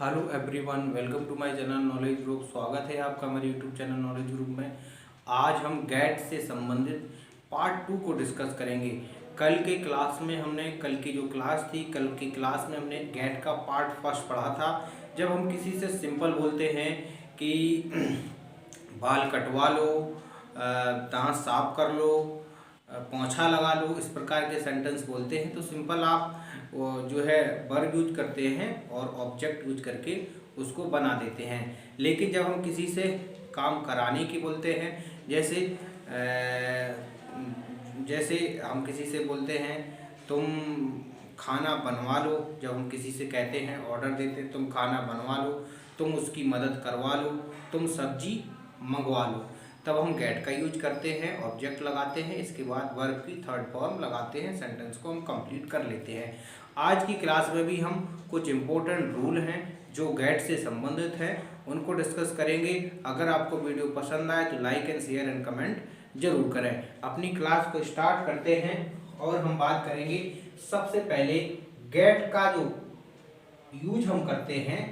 Hello everyone, welcome to my channel knowledge group. स्वागत है आपका हमारे यूट्यूब चैनल नॉलेज ग्रुप में। आज हम गैट से संबंधित पार्ट 2 को डिस्कस करेंगे। कल की क्लास में हमने कल की क्लास में हमने गैट का पार्ट फर्स्ट पढ़ा था। जब हम किसी से सिंपल बोलते हैं कि बाल कटवा लो, दांत साफ कर लो, पोंछा लगा लो, इस प्रकार के सेंटेंस बोलते हैं तो सिंपल आप वो जो है वर्ब यूज करते हैं और ऑब्जेक्ट यूज करके उसको बना देते हैं। लेकिन जब हम किसी से काम कराने की बोलते हैं, जैसे हम किसी से बोलते हैं तुम खाना बनवा लो। जब हम किसी से कहते हैं, ऑर्डर देते हैं, तुम खाना बनवा लो, तुम उसकी मदद करवा लो, तुम सब्जी मंगवा लो, तब हम गेट का यूज करते हैं, ऑब्जेक्ट लगाते हैं, इसके बाद वर्ब की थर्ड फॉर्म लगाते हैं, सेंटेंस को हम कंप्लीट कर लेते हैं। आज की क्लास में भी हम कुछ इम्पोर्टेंट रूल हैं जो गेट से संबंधित हैं, उनको डिस्कस करेंगे। अगर आपको वीडियो पसंद आए तो like and share and comment जरूर करें। अपनी क्लास को स्टार्ट करते हैं और हम बात करेंगे सबसे पहले गेट का जो यूज हम करते हैं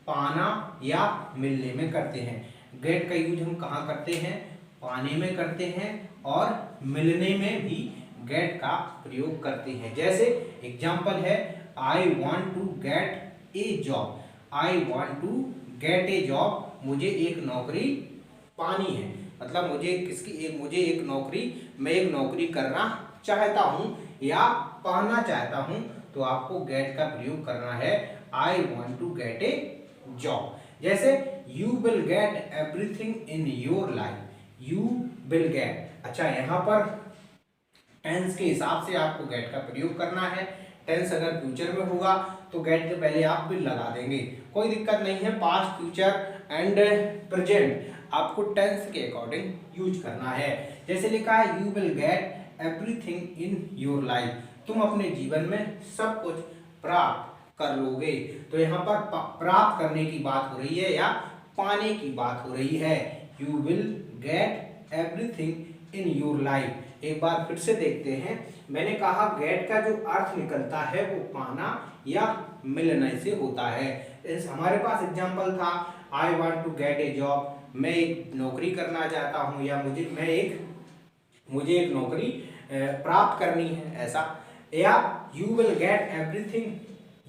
पाना या मिलने में करते हैं। गेट का यूज हम कहाँ करते हैं? पाने में करते हैं और मिलने में भी गेट का प्रयोग करते हैं। जैसे एग्जांपल है, I want to get a job. I want to get a job, मुझे एक नौकरी पानी है, मतलब मुझे एक नौकरी, मैं एक नौकरी करना चाहता हूँ या पाना चाहता हूँ, तो आपको गेट का प्रयोग करना है I want to get a job. जैसे you will get everything in your life, you will get. अच्छा, यहाँ पर टेंस के हिसाब से आपको गेट का प्रयोग करना है। टेंस अगर फ्यूचर में होगा तो गेट के पहले आप विल लगा देंगे, कोई दिक्कत नहीं है। पास्ट, फ्यूचर एंड प्रेजेंट आपको टेंस के अकॉर्डिंग यूज करना है। जैसे लिखा है you will get everything in your life, तुम अपने जीवन में सब कुछ प्राप्त कर लोगे। तो यहाँ पर प्राप्त करने की बात हो रही है या पाने की बात हो रही है। You will get everything in your life. एक बार फिर से देखते हैं, मैंने कहा गेट का जो अर्थ निकलता है वो पाना या मिलने से होता है। हमारे पास एग्जांपल था I want to get a job, मैं एक नौकरी करना चाहता हूँ या मुझे एक नौकरी प्राप्त करनी है, ऐसा। या you will get everything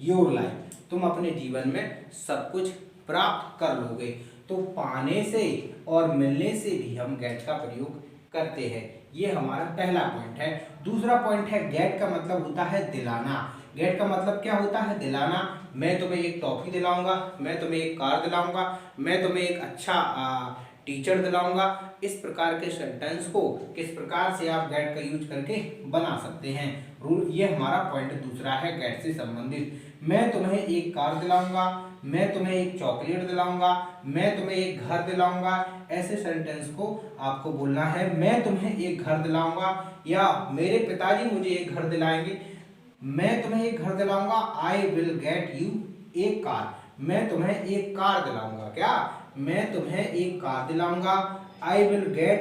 your life, तुम अपने जीवन में सब कुछ प्राप्त कर लोगे। तो पाने से और मिलने से भी हम गेट का प्रयोग करते हैं। ये हमारा पहला पॉइंट है। दूसरा पॉइंट है गेट का मतलब होता है दिलाना। गेट का मतलब क्या होता है? दिलाना। मैं तुम्हें एक टॉफी दिलाऊंगा, मैं तुम्हें एक कार दिलाऊंगा, मैं तुम्हें एक अच्छा टीचर दिलाऊंगा। इस प्रकार के सेंटेंस को किस प्रकार से आप गेट का यूज करके बना सकते हैं। रूल, ये हमारा पॉइंट दूसरा है गेट से संबंधित। मैं तुम्हें एक कार दिलाऊंगा, मैं तुम्हें एक चॉकलेट दिलाऊंगा, मैं तुम्हें एक घर दिलाऊंगा। ऐसे सेंटेंस को आपको बोलना है मैं तुम्हें एक घर दिलाऊंगा, या मेरे पिताजी मुझे एक घर दिलाएंगे। मैं तुम्हें एक घर दिलाऊंगा, I will get you a car, मैं तुम्हें एक कार दिलाऊंगा। क्या? मैं तुम्हें एक कार दिलाऊंगा, I will get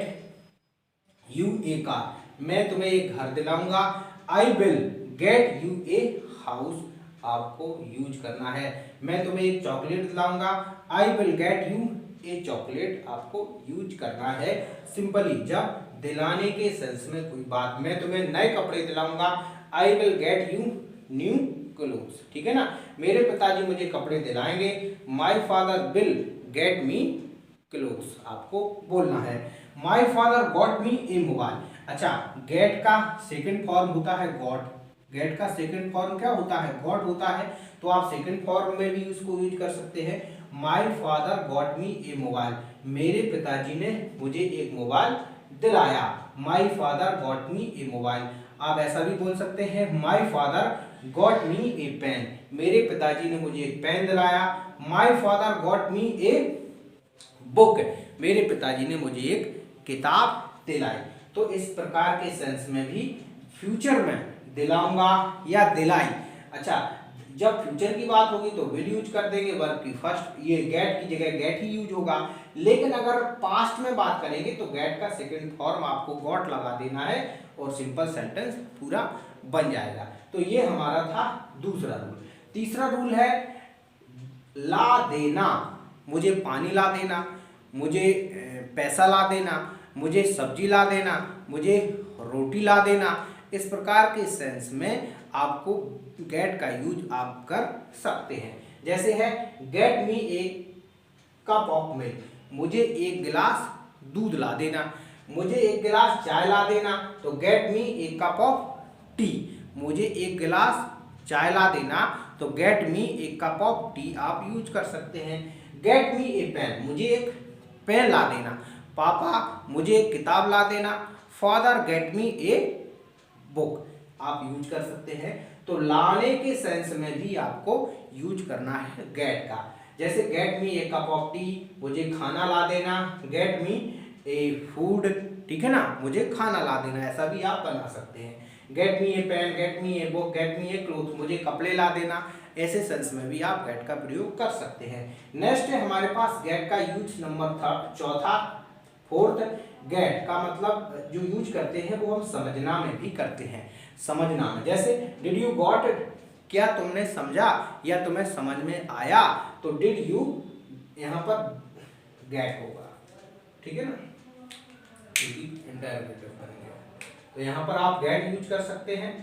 you a car, मैं तुम्हें एक घर दिलाऊंगा, I will get you a house आपको यूज करना है। मैं तुम्हें एक चॉकलेट दिलाऊंगा, I will get you a chocolate आपको यूज करना है। सिंपली जब दिलाने के सेंस में कोई बात, मैं तुम्हें नए कपड़े दिलाऊंगा, I will get you new clothes, ठीक है ना। मेरे पिताजी मुझे कपड़े दिलाएंगे, my father will get me clothes आपको बोलना है। My father got me a mobile. अच्छा, गेट का सेकंड फॉर्म होता है गॉट। गेट का सेकंड फॉर्म क्या होता है? गॉट होता है। तो आप सेकंड फॉर्म में भी उसको यूज कर सकते हैं। My father got me a mobile, मेरे पिताजी ने मुझे एक मोबाइल दिलाया। My father got me a mobile. आप ऐसा भी बोल सकते हैं my father got me a pen, मेरे पिताजी ने मुझे एक पेन दिलाया। My father got me a book, मेरे पिताजी ने मुझे एक किताब दिलाई। तो इस प्रकार के सेंस में भी फ्यूचर में दिलाऊंगा या दिलाई। अच्छा, जब फ्यूचर की बात होगी तो विल यूज कर देंगे, वर्ब की फर्स्ट, ये गेट की जगह गेट ही यूज होगा। लेकिन अगर पास्ट में बात करेंगे तो गेट का सेकंड फॉर्म आपको गॉट लगा देना है और सिंपल सेंटेंस पूरा बन जाएगा। तो ये हमारा था दूसरा रूल। तीसरा रूल है ला देना, मुझे पानी ला देना, मुझे पैसा ला देना, मुझे सब्जी ला देना, मुझे रोटी ला देना। इस प्रकार के सेंस में आपको गेट का यूज आप कर सकते हैं। जैसे है get me a cup of milk, मुझे एक गिलास दूध ला देना, मुझे एक गिलास चाय ला देना, तो gate me a cup of T, मुझे एक गिलास चाय ला देना, तो gate me a cup of T आप यूज कर सकते हैं। गेट मी ए पेन, मुझे एक पेन ला देना, पापा मुझे एक किताब ला देना, father gate me a book आप यूज कर सकते हैं। तो लाने के सेंस में भी आपको यूज करना है गेट का। जैसे gate me a cup of T, मुझे खाना ला देना, गेट मी ए फूड, ठीक है ना, मुझे खाना ला देना, ऐसा भी आप बना सकते हैं। Get me a pen, get me a book, get me a cloth, मुझे कपड़े ला देना, ऐसे सेंस में भी आप गेट का प्रयोग कर सकते हैं। नेक्स्ट है हमारे पास गेट का यूज नंबर चौथा, फोर्थ, गेट का मतलब जो यूज करते हैं वो हम समझना में भी करते हैं। समझना में जैसे डिड यू गॉट इट, क्या तुमने समझा या तुम्हें समझ में आया, तो डिड यू यहाँ पर गेट होगा, ठीक है ना, इंटररोगेटिव बनेगा, तो यहाँ पर आप गेट यूज कर सकते हैं।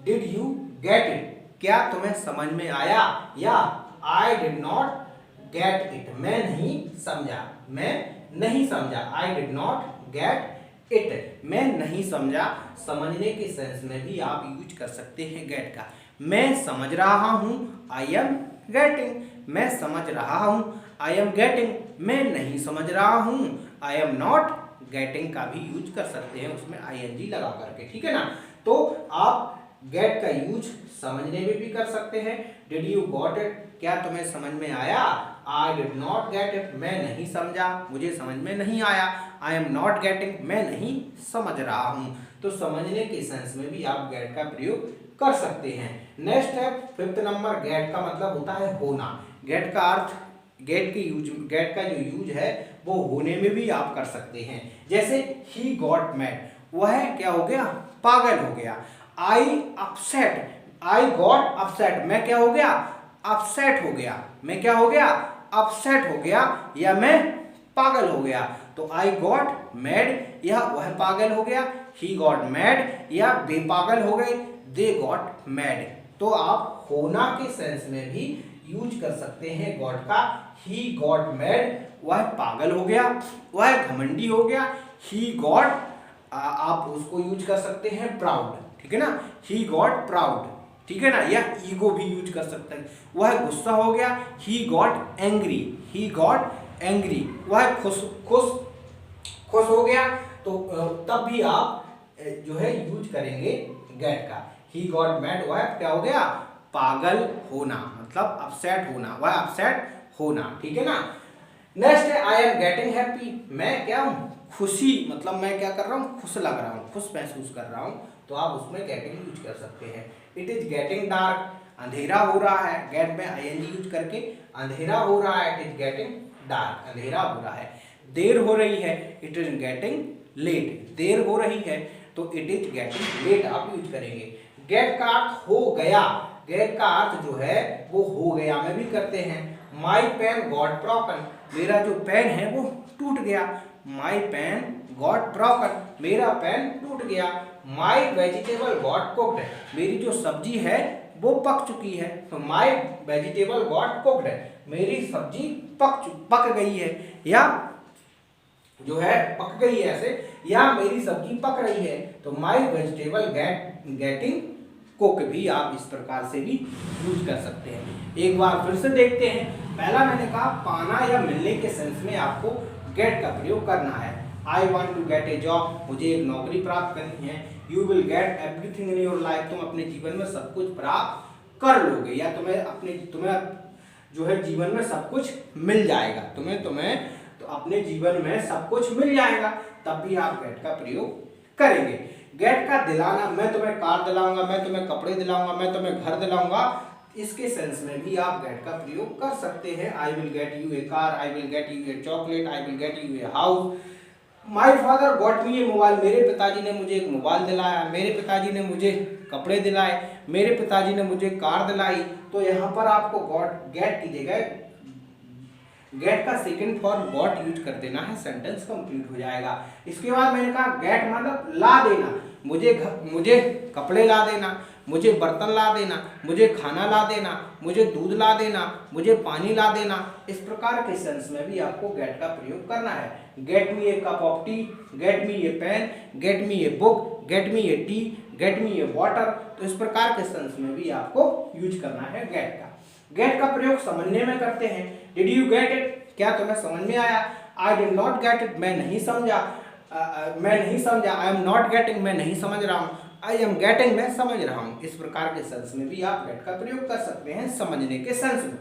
डिड यू गेट इट, क्या तुम्हें समझ में आया, या I did not get it, मैं नहीं समझा, मैं नहीं समझा, I did not get it, मैं नहीं समझा। समझने के सेंस में भी आप यूज कर सकते हैं गेट का। मैं समझ रहा हूं, आई एम गेटिंग, मैं समझ रहा हूं, आई एम गेटिंग, मैं नहीं समझ रहा हूं, आई एम नॉट गेटिंग का भी यूज कर सकते हैं, उसमें ING लगा करके, ठीक है ना। तो आप गेट का यूज समझने में भी कर सकते हैं। डिड यू गॉट इट, क्या तुम्हें समझ में आया, I did not get it, मैं नहीं समझा, मुझे समझ में नहीं आया, आई एम नॉट गेटिंग, मैं नहीं समझ रहा हूं। तो समझने के सेंस में भी आप गेट का प्रयोग कर सकते हैं। नेक्स्ट है फिफ्थ नंबर, गेट का मतलब होता है होना। गेट का अर्थ, गेट का जो यूज है वो होने में भी आप कर सकते हैं। जैसे ही गॉट मैड, वह क्या हो गया, पागल हो गया। आई अपसेट, आई गॉट अपसेट, मैं क्या हो गया, अपसेट हो गया, मैं क्या हो गया, अपसेट हो गया, या मैं पागल हो गया। तो आई गॉट मैड, या वह पागल हो गया, ही गॉट मैड, या वे पागल हो गए, दे गॉट मैड। तो आप होना के सेंस में भी यूज कर सकते हैं गॉट का। ही गॉट मैड, वह पागल हो गया, वह घमंडी हो गया। ही गॉट, आप उसको यूज कर सकते हैं प्राउड, ठीक है ना, ही गॉट प्राउड, ठीक है ना, या ईगो भी यूज कर सकते हैं। वह गुस्सा हो गया, he got angry, he got angry, वह खुश हो गया। तो तब भी आप जो है यूज करेंगे गेट का। ही गॉट मैड, वह क्या हो गया, पागल होना, मतलब अपसेट होना, वह अपसेट होना, ठीक है ना। नेक्स्ट है आई एम गेटिंग हैप्पी, मैं क्या हूं, खुशी, मतलब मैं क्या कर रहा हूं, खुश लग रहा हूं, खुश महसूस कर रहा हूं, तो आप उसमें गेटिंग यूज कर सकते हैं। इट इज गेटिंग डार्क, अंधेरा हो रहा है, गेट में ING यूज करके अंधेरा हो रहा है, इट इज गेटिंग डार्क, अंधेरा हो रहा है। देर हो रही है, इट इज गेटिंग लेट, देर हो रही है, तो इट इज गेटिंग लेट आप यूज करेंगे। गेट का अर्थ हो गया, गेट का अर्थ जो है वो हो गया में भी करते हैं। माई पेन गॉट ब्रोकन, मेरा जो पेन है वो टूट गया, माई पेन गॉट ब्रोकन, मेरा पेन टूट गया। माई वेजिटेबल गॉट कुक्ड, मेरी जो सब्जी है वो पक चुकी है, तो माई वेजिटेबल गॉट कुक्ड, मेरी सब्जी पक गई है, या जो है पक गई है ऐसे, या मेरी सब्जी पक रही है, तो माई वेजिटेबल गेटिंग कुक भी आप इस प्रकार से भी यूज कर सकते हैं। एक बार फिर से देखते हैं। पहला मैंने कहा पाना या मिलने के सेंस में आपको गेट का प्रयोग करना है। I want to get a job, मुझे एक नौकरी प्राप्त करनी है। You will get everything in your life, तुम अपने जीवन में सब कुछ प्राप्त कर लोगे, या तुम्हें जो है जीवन में सब कुछ मिल जाएगा, तुम्हें तो अपने जीवन में सब कुछ मिल जाएगा, तब भी आप गेट का प्रयोग करेंगे। गेट का दिलाना, मैं तुम्हें कार दिलाऊंगा, मैं तुम्हें कपड़े दिलाऊंगा, मैं तुम्हें घर दिलाऊंगा, इसके सेंस में भी आप गेट का प्रयोग कर सकते हैं। आई will get you a car, I will get you a chocolate, I will get you a house, my father got me a mobile, मेरे पिताजी ने मुझे एक मोबाइल दिलाया, मेरे पिताजी ने मुझे कपड़े दिलाए, मेरे पिताजी ने मुझे कार दिलाई। तो यहाँ पर आपको गॉट गेट की जगह गेट का सेकंड फॉर्म गॉट यूज कर देना है, सेंटेंस कंप्लीट हो जाएगा। इसके बाद मैंने कहा गेट मतलब ला देना, मुझे कपड़े ला देना, मुझे बर्तन ला देना, मुझे खाना ला देना, मुझे दूध ला देना, मुझे पानी ला देना। इस प्रकार के सेंस में भी आपको गेट का प्रयोग करना है। Get me a cup of tea, get me a pen, get me a book, get me a tea, get me a water. तो इस प्रकार के सेंस में भी आपको यूज करना है गेट का। गेट का प्रयोग समझने में करते हैं। डिड यू गेट इट, क्या तुम्हें समझ में आया? I did not get it, मैं नहीं समझा। आई एम नॉट गेटिंग, मैं नहीं समझ रहा हूँ। आई एम गेटिंग, मैं समझ रहा हूँ। इस प्रकार के सेंस में भी आप गेट का प्रयोग कर सकते हैं समझने के सेंस में।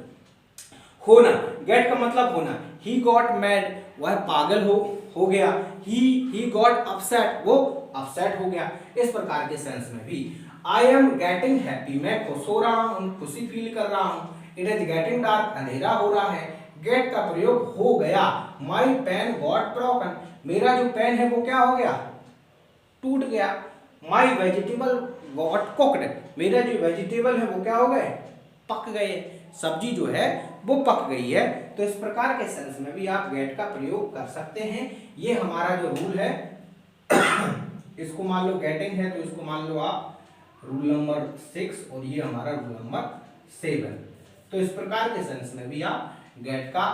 होना, गेट का मतलब होना। ही गॉट मैड, वह पागल हो गया। ही गॉट अपसेट, वो अपसेट हो गया। इस प्रकार के सेंस में भी। आई एम गेटिंग हैप्पी, मैं खुश हो रहा हूँ, खुशी फील कर रहा हूँ। इट इज गेटिंग डार्क, अंधेरा हो रहा है। गेट का प्रयोग हो गया। माई पेन गॉट ब्रोकन, मेरा जो पेन है वो क्या हो गया? टूट गया। माई वेजिटेबल गॉट कुक्ड, मेरा जो वेजिटेबल है वो क्या हो गए? पक गए। सब्जी जो है वो पक गई है। तो इस प्रकार के सेंस में भी आप गेट का प्रयोग कर सकते हैं। ये हमारा जो रूल है इसको मान लो गेटिंग है, तो इसको मान लो आप रूल नंबर 6 और ये हमारा रूल नंबर 7। तो इस प्रकार के सेंस में भी आप गेट का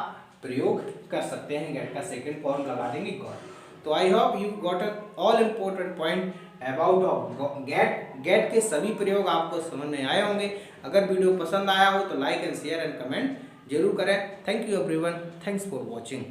प्रयोग कर सकते हैं। गेट का सेकंड फॉर्म लगा देंगे गॉट। तो I hope you got all important point about of get. Get के सभी प्रयोग आपको समझ में आए होंगे। अगर वीडियो पसंद आया हो तो like and share and comment जरूर करें। Thank you everyone, thanks for watching.